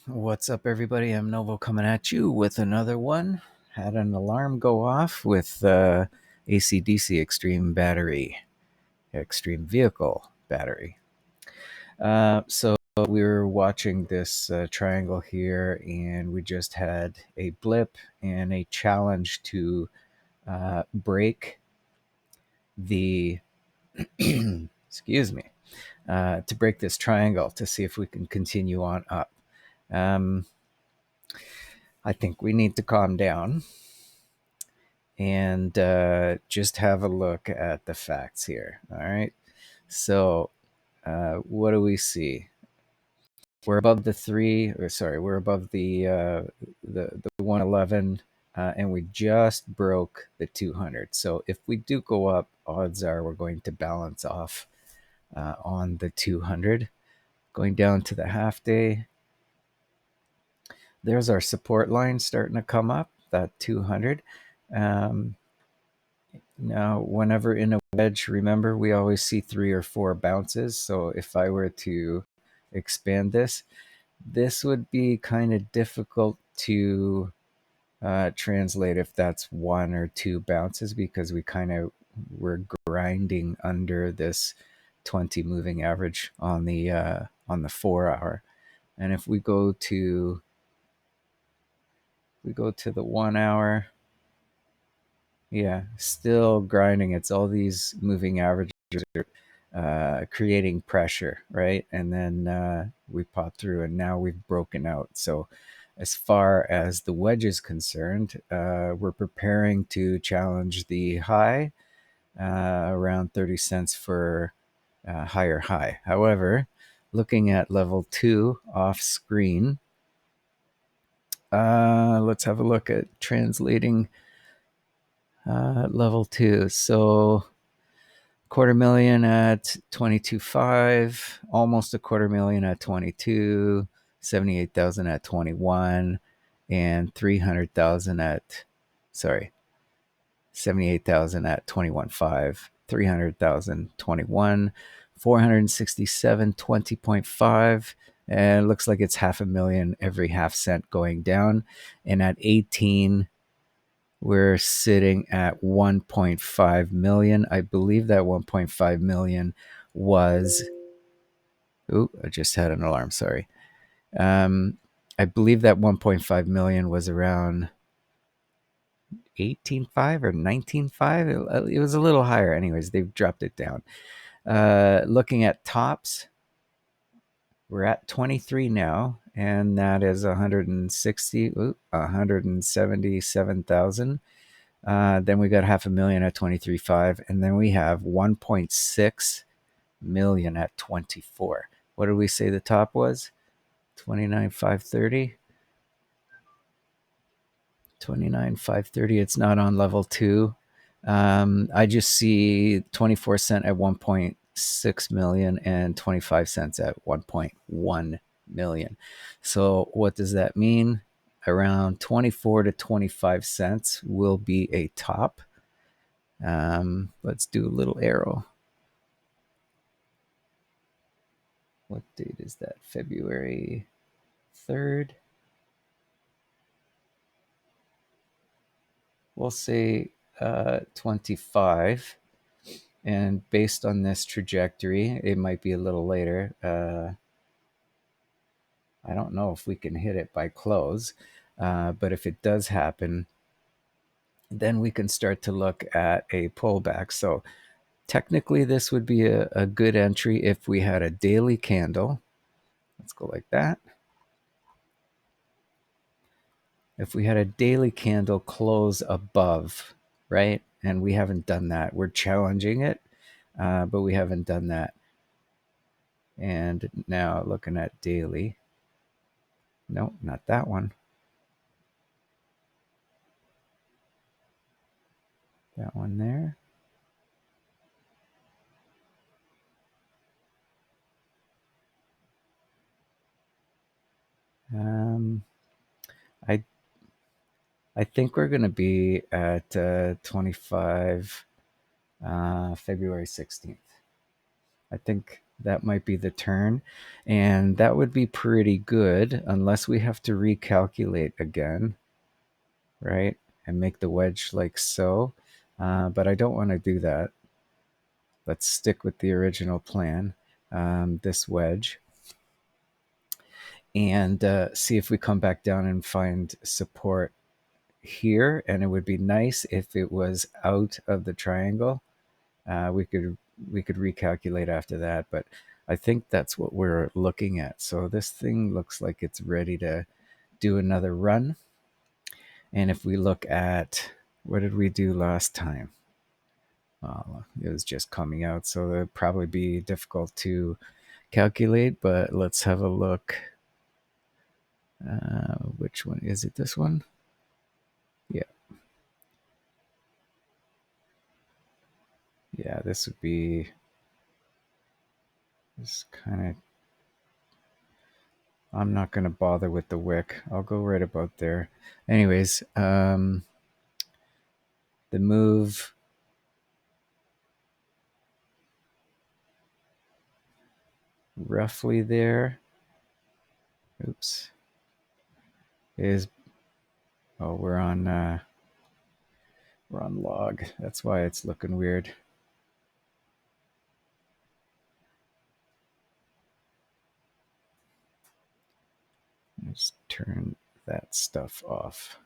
What's up, everybody? I'm Novo coming at you with another one. Had an alarm go off with ACDC Extreme Vehicle Battery. So we were watching this triangle here, and we just had a blip and a challenge to break the, excuse me, to break this triangle to see if we can continue on up. I think we need to calm down and just have a look at the facts here. All right. So, what do we see? We're above the three, or sorry, we're above the 111, and we just broke the 200. So, if we do go up, odds are we're going to balance off on the 200. Going down to the half day, there's our support line starting to come up, that 200. Um, Now, whenever in a wedge, remember we always see 3 or 4 bounces. So if I were to expand this, this would be kind of difficult to translate if that's 1 or 2 bounces, because we're grinding under this 20 moving average on the 4 hour. And if we go to the 1 hour, yeah, still grinding. It's all these moving averages are creating pressure, right? And then we pop through, and now we've broken out. So, as far as the wedge is concerned, we're preparing to challenge the high around 30 cents for higher high. However, looking at level 2 off screen, let's have a look at translating level 2. So, 250,000 at 22.5, almost a 250,000 at 22, 78,000 at 21, and 300,000 at, sorry, 78,000 at 21.5, 300,000, 21, 467, 20.5. And it looks like it's 500,000 every half cent going down. And at 18, we're sitting at 1.5 million. I believe that 1.5 million was. Ooh, I just had an alarm. Sorry. I believe that 1.5 million was around 18.5 or 19.5. It was a little higher. Anyways, they've dropped it down. Looking at tops, we're at 23 now, and that is 177,000. Then we got 500,000 at 23.5, and then we have 1.6 million at 24. What did we say the top was? 29,530. 29,530. It's not on level 2. I just see 24 cent at 1.6 million and 25 cents at 1.1 million. So what does that mean? Around 24 to 25 cents will be a top. Let's do a little arrow. What date is that? February 3rd. We'll say 25. And based on this trajectory, it might be a little later. I don't know if we can hit it by close, but if it does happen, then we can start to look at a pullback. So technically, this would be a good entry if we had a daily candle. Let's go like that. If we had a daily candle close above, right? And we haven't done that. We're challenging it, but we haven't done that. And now looking at daily. No, not that one. That one there. Um, I I think we're going to be at 25 February 16th. I think That might be the turn. And that would be pretty good unless we have to recalculate again, right? And make the wedge like so. But I don't want to do that. Let's stick with the original plan, this wedge, and see if we come back down and find support here. And it would be nice if it was out of the triangle. We could recalculate after that, but I think that's what we're looking at. So this thing looks like it's ready to do another run. And if we look at, what did we do last time? It was just coming out, so it'd probably be difficult to calculate, but let's have a look. Which one is it? This one? Yeah. Yeah, this would be this kind of, I'm not going to bother with the wick. I'll go right about there. Anyways, the move roughly there, oops, is, oh, we're on log. That's why it's looking weird. Let's turn that stuff off.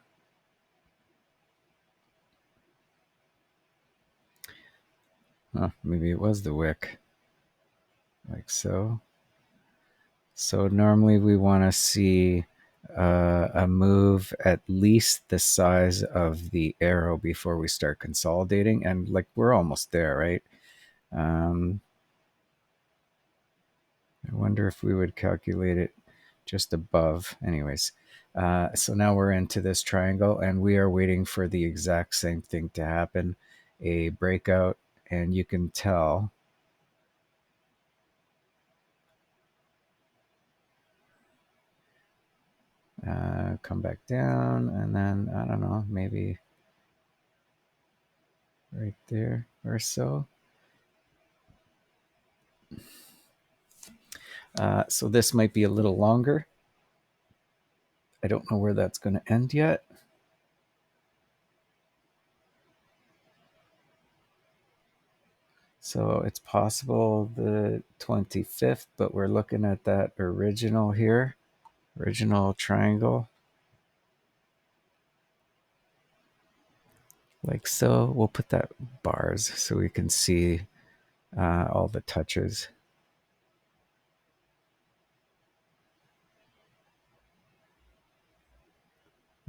Oh, maybe it was the wick, like so. So normally we want to see a move at least the size of the arrow before we start consolidating, and like we're almost there, right? I wonder if we would calculate it just above. Anyways, so now we're into this triangle, and we are waiting for the exact same thing to happen, a breakout, and you can tell. Come back down, and then I don't know, maybe right there or so. So this might be a little longer. I don't know where that's going to end yet. So it's possible the 25th, but we're looking at that original here, original triangle. Like so. We'll put that bars so we can see all the touches.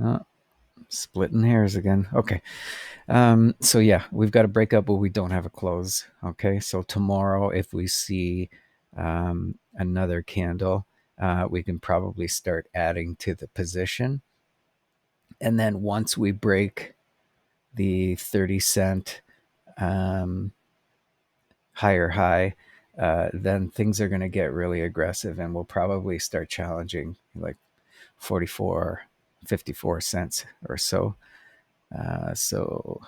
Oh, splitting hairs again. Okay. So yeah, we've got a breakup, but we don't have a close. Okay. So tomorrow, if we see another candle, we can probably start adding to the position. And then once we break the 30 cent higher high, then things are going to get really aggressive, and we'll probably start challenging like 44, 54 cents or so. So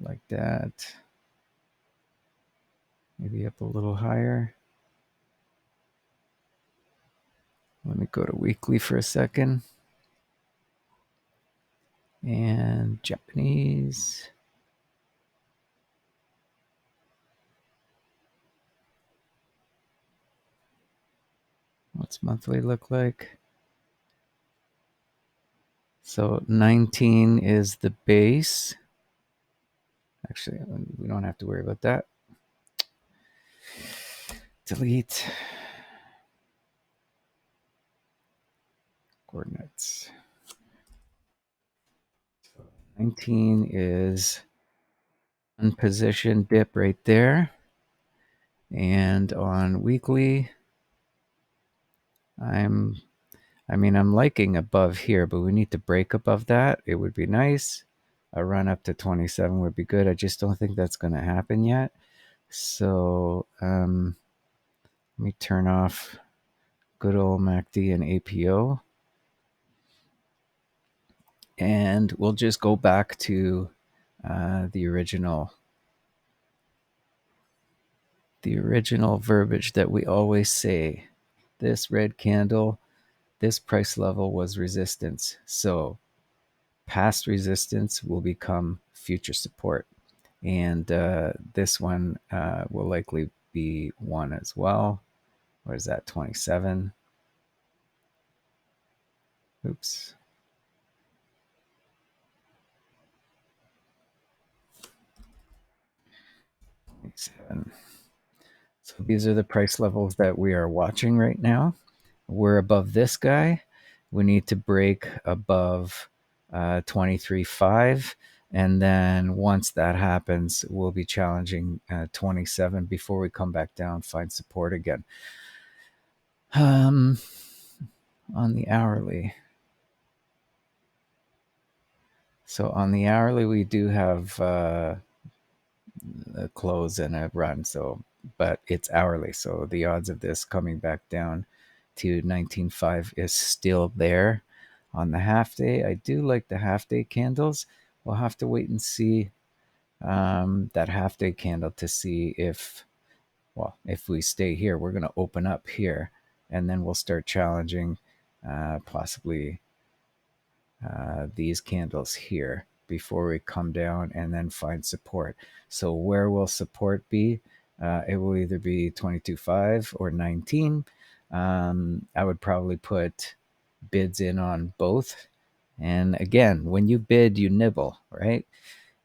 like that, maybe up a little higher. Let me go to weekly for a second. And Japanese. What's monthly look like? So 19 is the base. Actually, we don't have to worry about that. Delete coordinates. 19 is one position dip right there. And on weekly, I'm liking above here, but we need to break above that. It would be nice. A run up to 27 would be good. I just don't think that's going to happen yet. So let me turn off good old MACD and APO. And we'll just go back to the original the original verbiage that we always say. This red candle, this price level was resistance. So past resistance will become future support. And this one will likely be one as well. What is that, 27? Oops. 27. So these are the price levels that we are watching right now. We're above this guy. We need to break above 23.5. And then once that happens, we'll be challenging 27 before we come back down, find support again. On the hourly. So on the hourly, we do have a close and a run. So, but it's hourly. So the odds of this coming back down to 19.5 is still there. On the half day, I do like the half day candles. We'll have to wait and see that half day candle to see if, well, if we stay here, we're going to open up here and then we'll start challenging possibly these candles here before we come down and then find support. So where will support be? It will either be 22.5 or 19. I would probably put bids in on both. And again, when you bid, you nibble, right?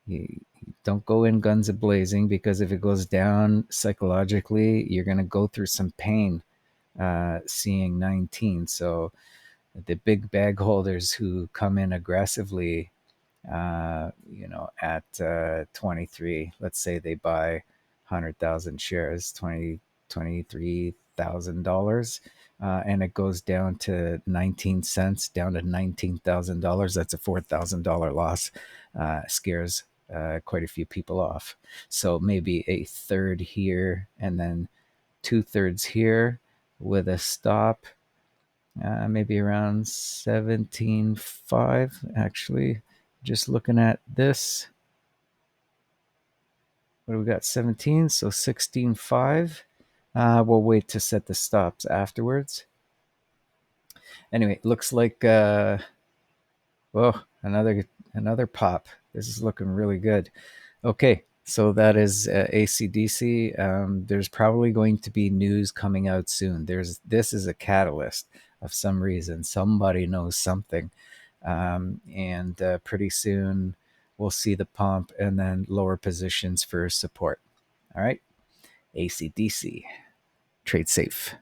You don't go in guns a blazing, because if it goes down psychologically, you're going to go through some pain seeing 19. So the big bag holders who come in aggressively, at 23, let's say they buy 100,000 shares, $23,000, and it goes down to 19 cents, down to $19,000. That's a $4,000 loss. Scares quite a few people off. So maybe a third here and then 2/3 here with a stop. Maybe around 17.5. Actually, just looking at this, what do we got? 17, so 16.5. We'll wait to set the stops afterwards. Anyway, looks like another pop. This is looking really good. Okay, so that is ACDC. There's probably going to be news coming out soon. This is a catalyst of some reason. Somebody knows something, and pretty soon we'll see the pump and then lower positions for support. All right, ACDC. Trade safe.